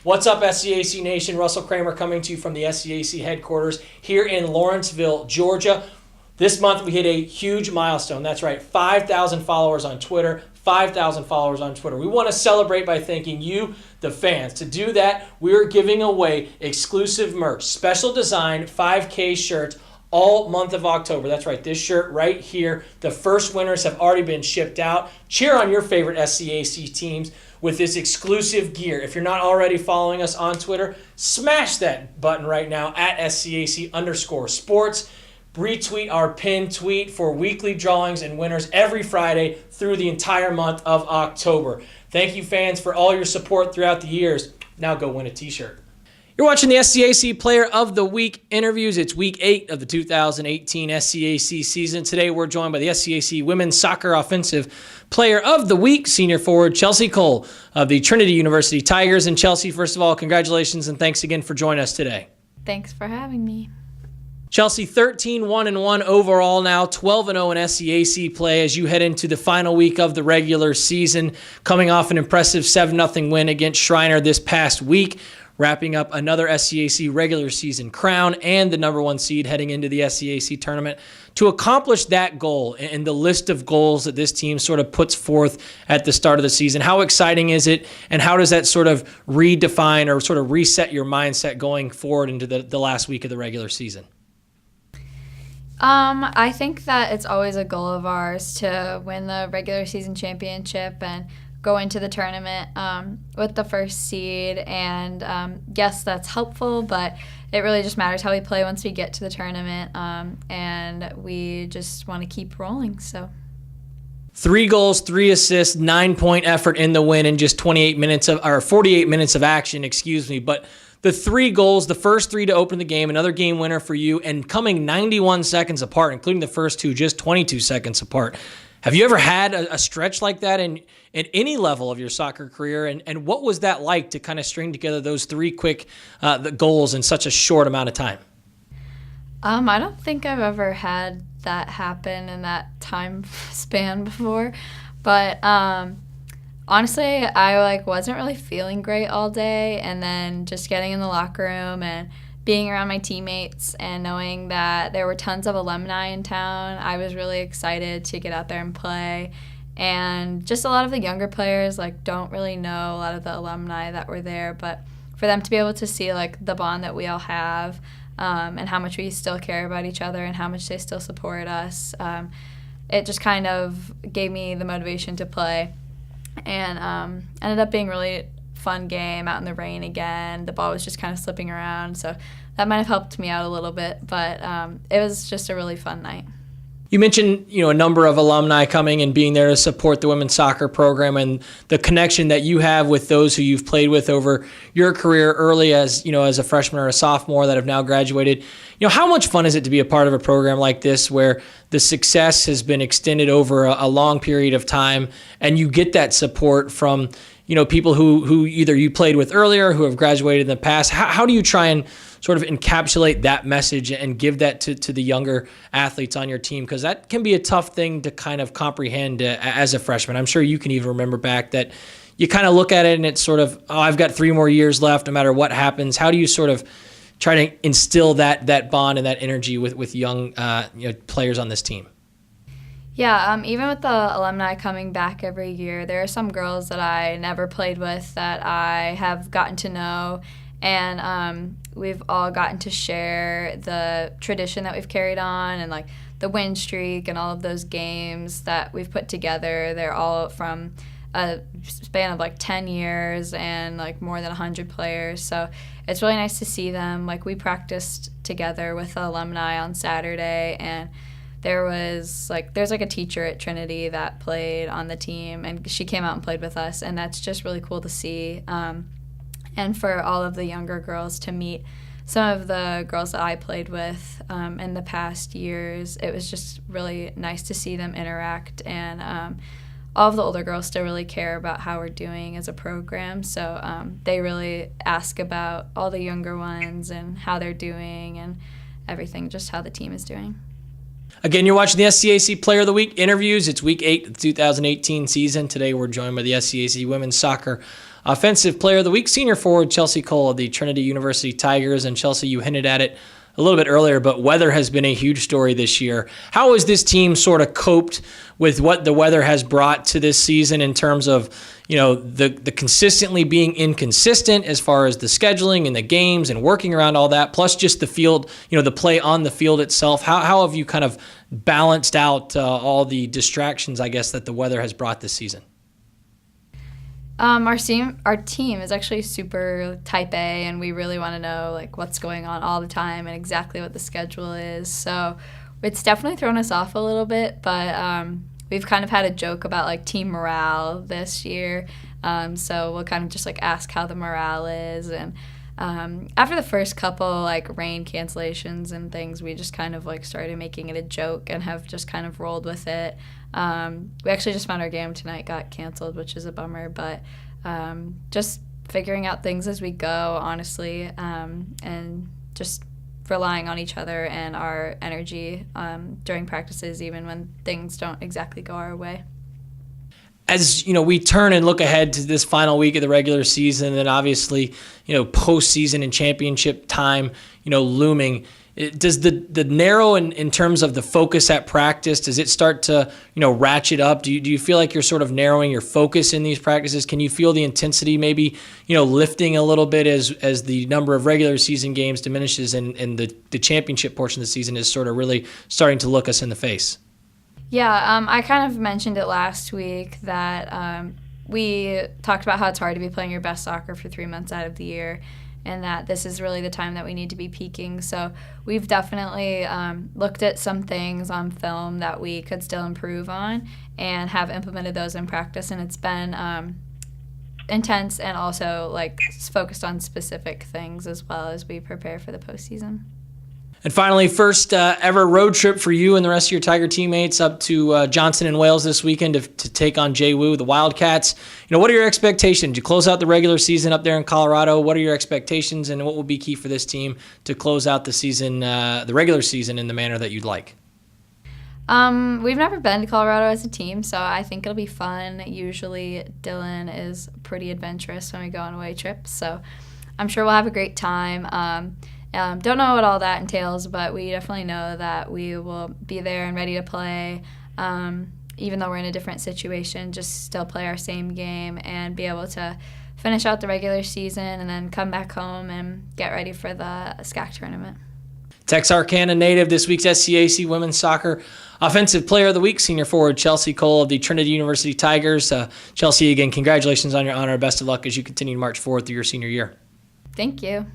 What's up, SCAC Nation? Russell Kramer coming to you from the SCAC headquarters here in Lawrenceville, Georgia. This month we hit a huge milestone. That's right, 5,000 followers on Twitter. 5,000 followers on Twitter. We want to celebrate by thanking you, the fans. To do that, we are giving away exclusive merch, special design 5K shirts all month of October. That's right, this shirt right here. The first winners have already been shipped out. Cheer on your favorite SCAC teams with this exclusive gear. If you're not already following us on Twitter, smash that button right now at SCAC_sports. Retweet our pinned tweet for weekly drawings and winners every Friday through the entire month of October. Thank you, fans, for all your support throughout the years. Now go win a t-shirt. You're watching the SCAC Player of the Week interviews. It's week 8 of the 2018 SCAC season. Today we're joined by the SCAC Women's Soccer Offensive Player of the Week, senior forward Chelsea Cole of the Trinity University Tigers. And Chelsea, first of all, congratulations and thanks again for joining us today. Thanks for having me. Chelsea 13-1-1 overall now, 12-0 in SCAC play as you head into the final week of the regular season, coming off an impressive 7-0 win against Schreiner this past week, wrapping up another SCAC regular season crown and the number 1 seed heading into the SCAC tournament. To accomplish that goal and the list of goals that this team sort of puts forth at the start of the season, how exciting is it, and how does that sort of redefine or sort of reset your mindset going forward into the last week of the regular season? I think that it's always a goal of ours to win the regular season championship and go into the tournament with the first seed. And yes, that's helpful, but it really just matters how we play once we get to the tournament. And we just want to keep rolling. So 3 goals, 3 assists, 9-point effort in the win in just 48 minutes of action, But the 3 goals, the first 3 to open the game, another game winner for you, and coming 91 seconds apart, including the first 2 just 22 seconds apart. Have you ever had a stretch like that in any level of your soccer career? And what was that like to kind of string together those 3 quick the goals in such a short amount of time? I don't think I've ever had that happen in that time span before, but honestly, I wasn't really feeling great all day, and then just getting in the locker room and being around my teammates and knowing that there were tons of alumni in town, I was really excited to get out there and play. And just a lot of the younger players don't really know a lot of the alumni that were there, but for them to be able to see the bond that we all have and how much we still care about each other and how much they still support us, it just kind of gave me the motivation to play. And ended up being a really fun game out in the rain again. The ball was just kind of slipping around, so that might have helped me out a little bit, but it was just a really fun night. You mentioned, a number of alumni coming and being there to support the women's soccer program and the connection that you have with those who you've played with over your career early as a freshman or a sophomore that have now graduated. How much fun is it to be a part of a program like this where the success has been extended over a long period of time and you get that support from, people who either you played with earlier, who have graduated in the past? How do you try and sort of encapsulate that message and give that to the younger athletes on your team? Because that can be a tough thing to kind of comprehend as a freshman. I'm sure you can even remember back that you kind of look at it and it's sort of, I've got 3 more years left no matter what happens. How do you sort of try to instill that bond and that energy with young players on this team? Yeah, even with the alumni coming back every year, there are some girls that I never played with that I have gotten to know, and we've all gotten to share the tradition that we've carried on and the win streak and all of those games that we've put together. They're all from a span of 10 years and more than 100 players, so it's really nice to see them. We practiced together with the alumni on Saturday, and there's a teacher at Trinity that played on the team, and she came out and played with us, and that's just really cool to see. And for all of the younger girls to meet some of the girls that I played with in the past years, it was just really nice to see them interact. And all of the older girls still really care about how we're doing as a program, so they really ask about all the younger ones and how they're doing and everything, just how the team is doing. Again, you're watching the SCAC Player of the Week interviews. It's week 8 of the 2018 season. Today we're joined by the SCAC Women's Soccer Offensive Player of the Week, senior forward Chelsea Cole of the Trinity University Tigers. And Chelsea, you hinted at it a little bit earlier, but weather has been a huge story this year. How has this team sort of coped with what the weather has brought to this season in terms of, the consistently being inconsistent as far as the scheduling and the games and working around all that, plus just the field, the play on the field itself? How have you kind of balanced out all the distractions, I guess, that the weather has brought this season? Our team is actually super type A, and we really want to know what's going on all the time and exactly what the schedule is. So it's definitely thrown us off a little bit, but we've kind of had a joke about team morale this year. So we'll kind of just ask how the morale is, and after the first couple rain cancellations and things, we just kind of started making it a joke and have just kind of rolled with it. We actually just found our game tonight got canceled, which is a bummer, but just figuring out things as we go, honestly, and just relying on each other and our energy during practices, even when things don't exactly go our way. As we turn and look ahead to this final week of the regular season, and obviously postseason and championship time looming, does the narrow in terms of the focus at practice, does it start to ratchet up? Do you feel like you're sort of narrowing your focus in these practices? Can you feel the intensity maybe lifting a little bit as the number of regular season games diminishes and the championship portion of the season is sort of really starting to look us in the face? Yeah, I kind of mentioned it last week that we talked about how it's hard to be playing your best soccer for 3 months out of the year, and that this is really the time that we need to be peaking. So we've definitely looked at some things on film that we could still improve on and have implemented those in practice, and it's been intense and also focused on specific things as well as we prepare for the postseason. And finally, first ever road trip for you and the rest of your Tiger teammates up to Johnson and Wales this weekend to take on JWU, the Wildcats. What are your expectations? You close out the regular season up there in Colorado. What are your expectations, and what will be key for this team to close out the season, the regular season, in the manner that you'd like? We've never been to Colorado as a team, so I think it'll be fun. Usually Dylan is pretty adventurous when we go on away trips, so I'm sure we'll have a great time. Don't know what all that entails, but we definitely know that we will be there and ready to play, even though we're in a different situation, just still play our same game and be able to finish out the regular season and then come back home and get ready for the SCAC tournament. Texarkana native, this week's SCAC Women's Soccer Offensive Player of the Week, senior forward Chelsea Cole of the Trinity University Tigers. Chelsea, again, congratulations on your honor. Best of luck as you continue to march forward through your senior year. Thank you.